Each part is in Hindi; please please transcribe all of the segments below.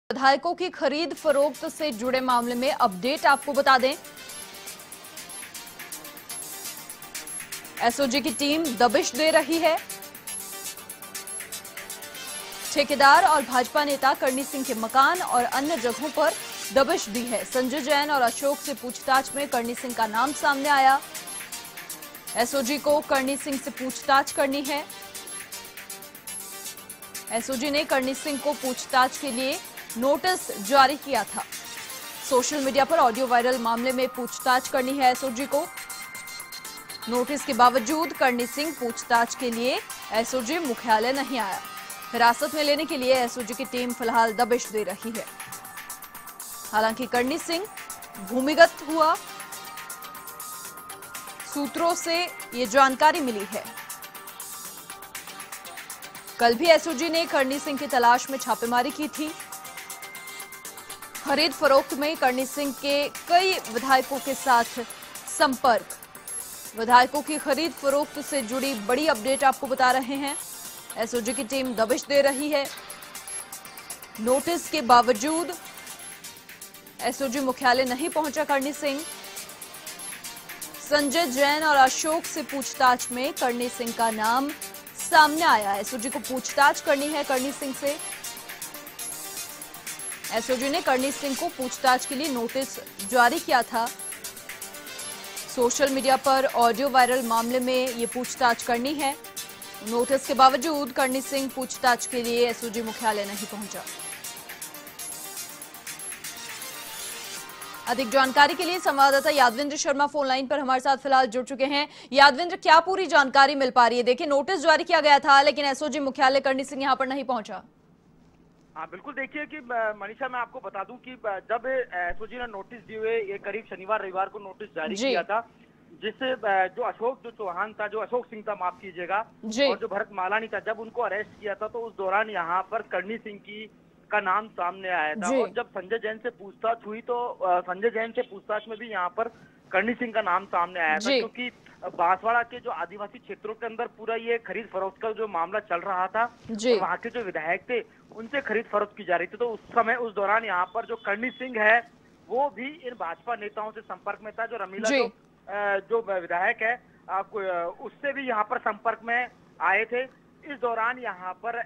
विधायकों की खरीद फरोख्त से जुड़े मामले में अपडेट आपको बता दें। एसओजी की टीम दबिश दे रही है। ठेकेदार और भाजपा नेता करणी सिंह के मकान और अन्य जगहों पर दबिश दी है। संजय जैन और अशोक से पूछताछ में करणी सिंह का नाम सामने आया। एसओजी को करणी सिंह से पूछताछ करनी है। एसओजी ने करणी सिंह को पूछताछ के लिए नोटिस जारी किया था। सोशल मीडिया पर ऑडियो वायरल मामले में पूछताछ करनी है एसओजी को। नोटिस के बावजूद करणी सिंह पूछताछ के लिए एसओजी मुख्यालय नहीं आया। हिरासत में लेने के लिए एसओजी की टीम फिलहाल दबिश दे रही है। हालांकि करणी सिंह भूमिगत हुआ, सूत्रों से ये जानकारी मिली है। कल भी एसओजी ने करणी सिंह की तलाश में छापेमारी की थी। खरीद फरोख्त में करणी सिंह के कई विधायकों के साथ संपर्क। विधायकों की खरीद फरोख्त से जुड़ी बड़ी अपडेट आपको बता रहे हैं। एसओजी की टीम दबिश दे रही है। नोटिस के बावजूद एसओजी मुख्यालय नहीं पहुंचा करणी सिंह। संजय जैन और अशोक से पूछताछ में करणी सिंह का नाम सामने आया। एसओजी को पूछताछ करनी है करणी सिंह से। एसओजी ने करणी सिंह को पूछताछ के लिए नोटिस जारी किया था। सोशल मीडिया पर ऑडियो वायरल मामले में ये पूछताछ करनी है। नोटिस के बावजूद करणी सिंह पूछताछ के लिए एसओजी मुख्यालय नहीं पहुंचा। अधिक जानकारी के लिए संवाददाता यादविंद्र शर्मा फोन लाइन पर हमारे साथ फिलहाल जुड़ चुके हैं। यादविंद्र, क्या पूरी जानकारी मिल पा रही है? देखिए, नोटिस जारी किया गया था लेकिन एसओजी मुख्यालय करणी सिंह यहां पर नहीं पहुंचा। हाँ बिल्कुल, देखिए कि मनीषा, मैं आपको बता दूं कि जब एसओजी ने नोटिस दिए हुए ये करीब शनिवार रविवार को नोटिस जारी किया था, जिससे जो अशोक चौहान था, जो अशोक सिंह था, माफ कीजिएगा, और जो भरत मालानी था, जब उनको अरेस्ट किया था तो उस दौरान यहाँ पर करणी सिंह का नाम सामने आया था। और जब संजय जैन से पूछताछ हुई तो संजय जैन से पूछताछ में भी यहाँ पर करणी सिंह का नाम सामने आया था, क्योंकि बांसवाड़ा के जो आदिवासी क्षेत्रों के अंदर पूरा ये खरीद फरोख्त का जो मामला चल रहा था, तो वहाँ के जो विधायक थे उनसे खरीद फरोख्त की जा रही थी। तो उस समय उस दौरान यहाँ पर जो करणी सिंह है वो भी इन भाजपा नेताओं से संपर्क में था। जो रमीला जो विधायक है उससे भी यहाँ पर संपर्क में आए थे। इस दौरान यहाँ पर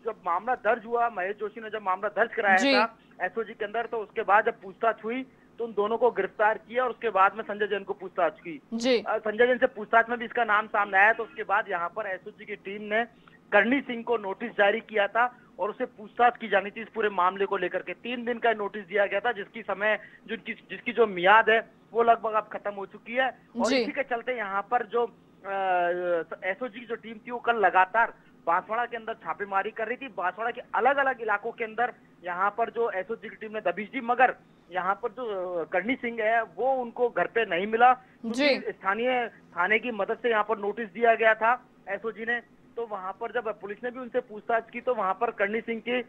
जब मामला दर्ज हुआ, महेश जोशी ने जब मामला दर्ज कराया था एसओजी के अंदर, तो उसके बाद जब पूछताछ हुई तो उन दोनों को गिरफ्तार किया और उसके बाद में संजय जैन को पूछताछ की। संजय जैन से पूछताछ में भी इसका नाम सामने आया। तो उसके बाद यहाँ पर एसओजी की टीम ने करणी सिंह को नोटिस जारी किया था और उसे पूछताछ की जानी थी इस पूरे मामले को लेकर के। 3 दिन का नोटिस दिया गया था, जिसकी जो मियाद है वो लगभग अब खत्म हो चुकी है। और इसी के चलते यहाँ पर जो एसओजी की जो टीम थी वो कल लगातार बांसवाड़ा के अंदर छापेमारी कर रही थी। बांसवाड़ा के अलग अलग इलाकों के अंदर यहाँ पर जो एसओजी की टीम ने दबिश दी, मगर यहाँ पर जो करणी सिंह है वो उनको घर पे नहीं मिला। स्थानीय थाने की मदद से यहाँ पर नोटिस दिया गया था एसओजी ने। तो वहां पर जब पुलिस ने भी उनसे पूछताछ की तो वहां पर करणी सिंह के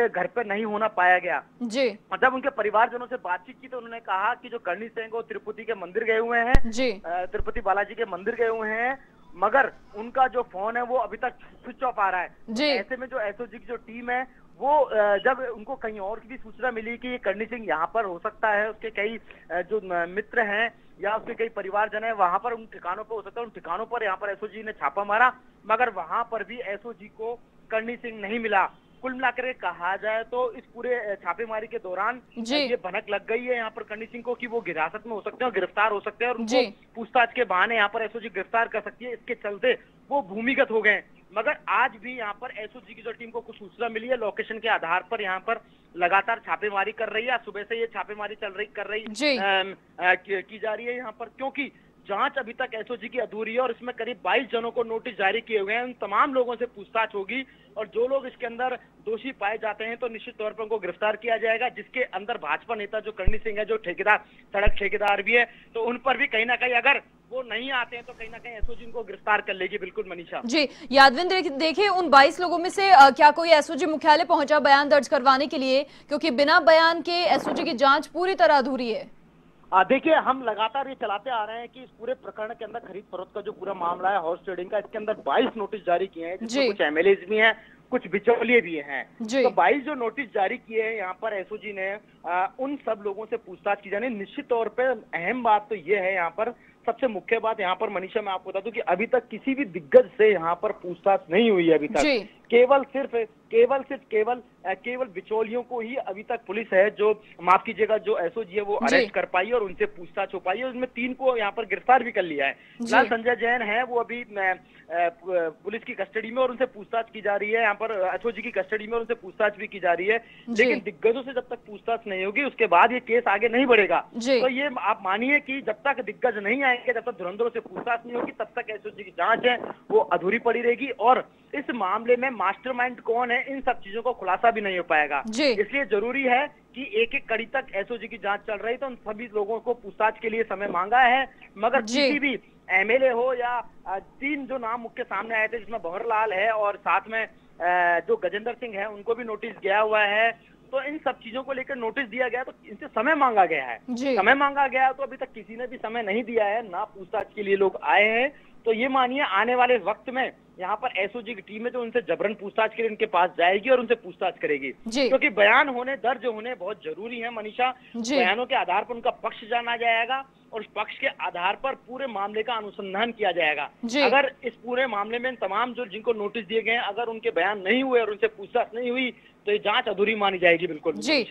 घर पे नहीं होना पाया गया। और जब उनके परिवारजनों से बातचीत की तो उन्होंने कहा कि जो करणी सिंह वो तिरुपति के मंदिर गए हुए हैं, तिरुपति बालाजी के मंदिर गए हुए हैं, मगर उनका जो फोन है वो अभी तक स्विच ऑफ आ रहा है। ऐसे में जो एसओजी की जो टीम है वो जब उनको कहीं और की भी सूचना मिली कि ये करणी सिंह यहाँ पर हो सकता है, उसके कई जो मित्र हैं या उसके कई परिवारजन है वहां पर उन ठिकानों पर हो सकता है, उन ठिकानों पर यहाँ पर एसओजी ने छापा मारा, मगर वहां पर भी एसओजी को करणी सिंह नहीं मिला। कुल मिलाकर कहा जाए तो इस पूरे छापेमारी के दौरान ये भनक लग गई है यहाँ पर करणी सिंह को कि वो हिरासत में हो सकते हैं और गिरफ्तार हो सकते हैं और उनको पूछताछ के बहाने यहाँ पर एसओजी गिरफ्तार कर सकती है। इसके चलते वो भूमिगत हो गए। मगर आज भी यहाँ पर एसओजी की जो टीम को कुछ सूचना मिली है, लोकेशन के आधार पर यहाँ पर लगातार छापेमारी कर रही है। सुबह से ये छापेमारी की जा रही है यहाँ पर, क्योंकि जांच अभी तक एसओजी की अधूरी है और इसमें करीब 22 जनों को नोटिस जारी किए हुए हैं। उन तमाम लोगों से पूछताछ होगी और जो लोग इसके अंदर दोषी पाए जाते हैं तो निश्चित तौर पर उनको गिरफ्तार किया जाएगा, जिसके अंदर भाजपा नेता जो करणी सिंह है, जो सड़क ठेकेदार भी है, तो उन पर भी कहीं ना कहीं अगर वो नहीं आते हैं तो कहीं ना कहीं एसओजी उनको गिरफ्तार कर लेगी। बिल्कुल मनीषा जी। यादविंद्र, देखिए, उन 22 लोगों में से क्या कोई एसओजी मुख्यालय पहुंचा बयान दर्ज करवाने के लिए? क्योंकि बिना बयान के एसओजी की जांच पूरी तरह अधूरी है। देखिए, हम लगातार ये चलाते आ रहे हैं कि इस पूरे प्रकरण के अंदर खरीद फरोख्त का जो पूरा मामला है हॉर्स ट्रेडिंग का, इसके अंदर 22 नोटिस जारी किए हैं, जिसमें कुछ एमएलए भी हैं, कुछ बिचौलिए भी हैं। तो 22 जो नोटिस जारी किए हैं यहाँ पर एसओजी ने, उन सब लोगों से पूछताछ की जानी। निश्चित तौर पे अहम बात तो ये है, यहाँ पर सबसे मुख्य बात यहाँ पर मनीषा मैं आपको बता दूं कि अभी तक किसी भी दिग्गज से यहाँ पर पूछताछ नहीं हुई है अभी तक। केवल बिचौलियों को ही अभी तक पुलिस है जो, माफ कीजिएगा, जो एसओजी है वो अरेस्ट कर पाई और उनसे पूछताछ हो पाई है। उसमें 3 को यहाँ पर गिरफ्तार भी कर लिया है। फिलहाल संजय जैन है वो अभी पुलिस की कस्टडी में और उनसे पूछताछ की जा रही है। यहाँ पर एसओजी की कस्टडी में और उनसे पूछताछ भी की जा रही है। लेकिन दिग्गजों से जब तक पूछताछ नहीं होगी उसके बाद ये केस आगे नहीं बढ़ेगा। तो ये आप मानिए कि जब तक दिग्गज नहीं आएंगे, जब तक धुरंधरों से पूछताछ नहीं होगी, तब तक एसओजी की जांच है वो अधूरी पड़ी रहेगी और इस मामले में मास्टरमाइंड कौन है इन सब चीजों को खुलासा भी नहीं हो पाएगा। इसलिए जरूरी है कि एक एक कड़ी तक एसओजी की जांच चल रही, तो उन सभी लोगों को पूछताछ के लिए समय मांगा है। मगर किसी भी एमएलए हो या 3 जो नाम मुख्य सामने आए थे, जिसमें भंवरलाल है और साथ में जो गजेंद्र सिंह है, उनको भी नोटिस गया हुआ है। तो इन सब चीजों को लेकर नोटिस दिया गया, तो इनसे समय मांगा गया है। समय मांगा गया तो अभी तक किसी ने भी समय नहीं दिया है, ना पूछताछ के लिए लोग आए हैं। तो ये मानिए आने वाले वक्त में यहाँ पर एसओजी की टीम है जो उनसे जबरन पूछताछ के लिए उनके पास जाएगी और उनसे पूछताछ करेगी, क्योंकि बयान होने, दर्ज होने बहुत जरूरी है मनीषा। बयानों के आधार पर उनका पक्ष जाना जाएगा और उस पक्ष के आधार पर पूरे मामले का अनुसंधान किया जाएगा। अगर इस पूरे मामले में तमाम जो जिनको नोटिस दिए गए हैं, अगर उनके बयान नहीं हुए और उनसे पूछताछ नहीं हुई तो ये जांच अधूरी मानी जाएगी। बिल्कुल जी।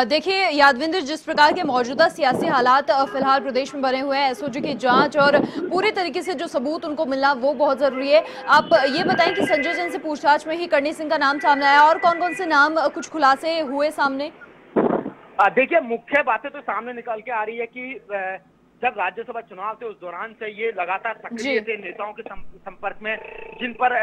देखिए यादविंद्र, जिस प्रकार के मौजूदा सियासी हालात फिलहाल प्रदेश में बने हुए हैं, एसओजी की जांच और पूरी तरीके से जो सबूत उनको मिलना वो बहुत जरूरी है। आप ये बताएं कि संजय जैन से पूछताछ में ही करणी सिंह का नाम सामने आया और कौन कौन से नाम, कुछ खुलासे हुए सामने? देखिए मुख्य बातें तो सामने निकल के आ रही है कि जब राज्यसभा चुनाव थे उस दौरान से ये लगातार सक्रिय थे नेताओं के संपर्क में, जिन पर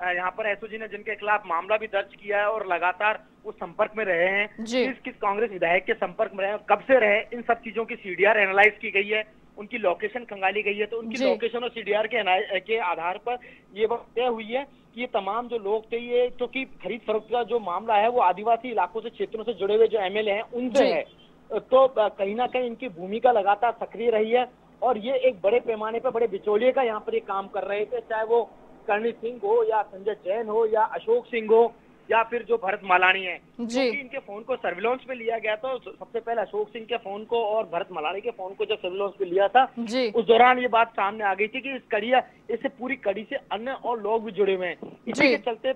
यहाँ पर एसओजी ने जिनके खिलाफ मामला भी दर्ज किया है और लगातार वो संपर्क में रहे हैं। किस कांग्रेस विधायक के संपर्क में रहे, कब से रहे, इन सब चीजों की सीडीआर एनालाइज की गई है, उनकी लोकेशन खंगाली गई है। तो उनकी लोकेशन और सीडीआर के आधार पर ये बात तय हुई है कि ये तमाम जो लोग थे, ये क्योंकि खरीद फरोख्त का जो मामला है वो आदिवासी इलाकों से, क्षेत्रों से जुड़े हुए जो एमएलए हैं उनसे है, तो कहीं ना कहीं इनकी भूमिका लगातार सक्रिय रही है और ये एक बड़े पैमाने पर बड़े बिचौलिए का यहाँ पर ये काम कर रहे थे, चाहे वो करणी सिंह हो या संजय जैन हो या अशोक सिंह हो या फिर जो भरत मलानी है। क्योंकि इनके फोन को सर्विलांस पे लिया गया था, सबसे पहले अशोक सिंह के फोन को और भरत मलानी के फोन को जब सर्विलांस पे लिया था उस दौरान ये बात सामने आ गई थी कि इससे पूरी कड़ी से अन्य और लोग भी जुड़े हुए हैं। इसी के चलते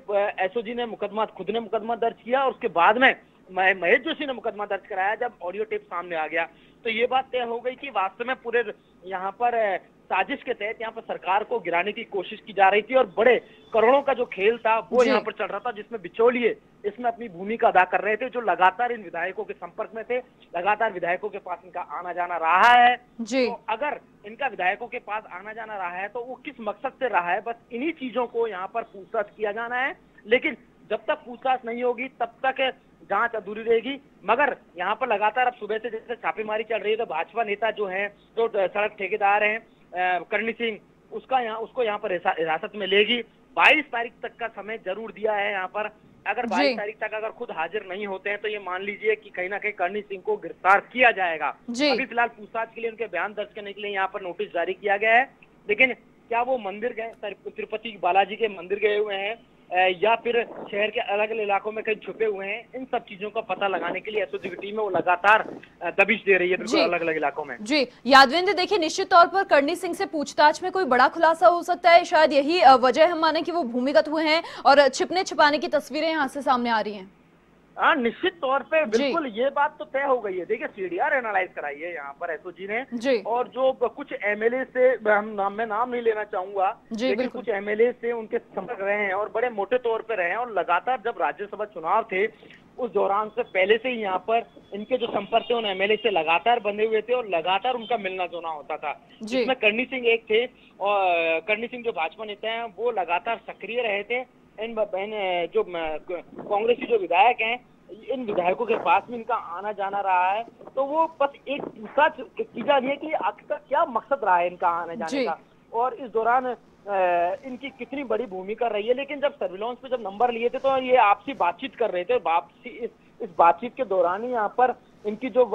एसओजी ने खुद ने मुकदमा दर्ज किया और उसके बाद में महेश जोशी ने मुकदमा दर्ज कराया जब ऑडियो टेप सामने आ गया। तो ये बात तय हो गई कि वास्तव में पूरे यहाँ पर साजिश के तहत यहाँ पर सरकार को गिराने की कोशिश की जा रही थी और बड़े करोड़ों का जो खेल था वो यहाँ पर चल रहा था, जिसमें बिचौलिए इसमें अपनी भूमिका अदा कर रहे थे, जो लगातार इन विधायकों के संपर्क में थे, लगातार विधायकों के पास इनका आना जाना रहा है। तो अगर इनका विधायकों के पास आना जाना रहा है तो वो किस मकसद से रहा है, बस इन्हीं चीजों को यहाँ पर पूछताछ किया जाना है। लेकिन जब तक पूछताछ नहीं होगी तब तक जांच अधूरी रहेगी। मगर यहाँ पर लगातार अब सुबह से जैसे छापेमारी चल रही है, तो भाजपा नेता जो है, जो सड़क ठेकेदार हैं करणी सिंह, उसको यहाँ पर हिरासत में लेगी। 22 तारीख तक का समय जरूर दिया है यहाँ पर। अगर 22 तारीख तक अगर खुद हाजिर नहीं होते हैं तो ये मान लीजिए कि कहीं ना कहीं करणी सिंह को गिरफ्तार किया जाएगा। अभी फिलहाल पूछताछ के लिए उनके बयान दर्ज करने के लिए यहाँ पर नोटिस जारी किया गया है। लेकिन क्या वो मंदिर गए, तिरुपति बालाजी के मंदिर गए हुए हैं या फिर शहर के अलग अलग इलाकों में कहीं छुपे हुए हैं, इन सब चीजों का पता लगाने के लिए एसओजी की टीम है वो लगातार दबिश दे रही है बिल्कुल अलग अलग इलाकों में। जी यादविंद्र, देखिए निश्चित तौर पर करणी सिंह से पूछताछ में कोई बड़ा खुलासा हो सकता है, शायद यही वजह हम माने कि वो भूमिगत हुए हैं और छिपने छिपाने की तस्वीरें यहाँ से सामने आ रही हैं। निश्चित तौर पे बिल्कुल ये बात तो तय हो गई है। देखिए सीडीआर एनालाइज कराई है यहाँ पर एसओजी ने, और जो कुछ एमएलए से मैं नाम नहीं लेना चाहूंगा, लेकिन कुछ एमएलए से उनके संपर्क रहे हैं और बड़े मोटे तौर पे रहे हैं और लगातार जब राज्यसभा चुनाव थे उस दौरान से पहले से ही यहाँ पर इनके जो संपर्क थे उन एमएलए से लगातार बंधे हुए थे और लगातार उनका मिलना जुलना होता था, जिसमें करणी सिंह एक थे। और करणी सिंह जो भाजपा नेता है वो लगातार सक्रिय रहे थे। इन जो कांग्रेसी जो विधायक हैं, इन विधायकों के पास में इनका आना जाना रहा है। तो वो बस एक पूछताछ की जा रही है कि आखिर क्या मकसद रहा है इनका आने जाने का और इस दौरान इनकी कितनी बड़ी भूमिका रही है। लेकिन जब सर्विलांस पे जब नंबर लिए थे तो ये आपसी बातचीत कर रहे थे। इस बातचीत के दौरान ही यहाँ पर इनकी जो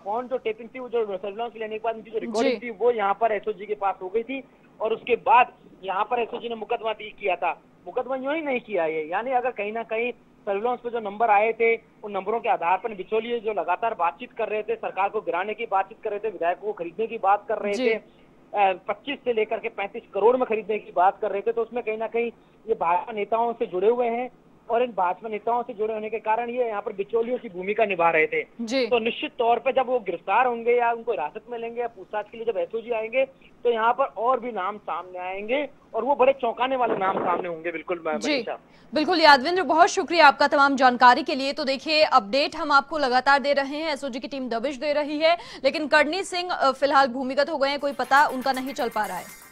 फोन जो टेपिंग थी, वो जो सर्विलांस लेने के बाद इनकी जो रिकॉर्डिंग थी वो यहाँ पर एसओजी के पास हो गई थी और उसके बाद यहाँ पर एसओजी ने मुकदमा किया था। मुकदमा यूं ही नहीं किया है। यानी अगर कहीं ना कहीं सर्विलांस पे जो नंबर आए थे, उन नंबरों के आधार पर बिचौलिए जो लगातार बातचीत कर रहे थे, सरकार को गिराने की बातचीत कर रहे थे, विधायकों को खरीदने की बात कर रहे थे, 25 से लेकर के 35 करोड़ में खरीदने की बात कर रहे थे, तो उसमें कहीं ना कहीं ये भाजपा नेताओं से जुड़े हुए हैं और इन भाजपा नेताओं से जुड़े होने के कारण ये यहाँ पर बिचौलियों की भूमिका निभा रहे थे। तो निश्चित तौर पे जब वो गिरफ्तार होंगे या उनको हिरासत में लेंगे या पूछताछ के लिए जब एसओजी आएंगे तो यहाँ पर और भी नाम सामने आएंगे और वो बड़े चौंकाने वाले नाम सामने होंगे। बिल्कुल मनीषा, बिल्कुल यादवेंद्र, बहुत शुक्रिया आपका तमाम जानकारी के लिए। तो देखिए, अपडेट हम आपको लगातार दे रहे हैं, एसओजी की टीम दबिश दे रही है, लेकिन कर्णी सिंह फिलहाल भूमिगत हो गए हैं, कोई पता उनका नहीं चल पा रहा है।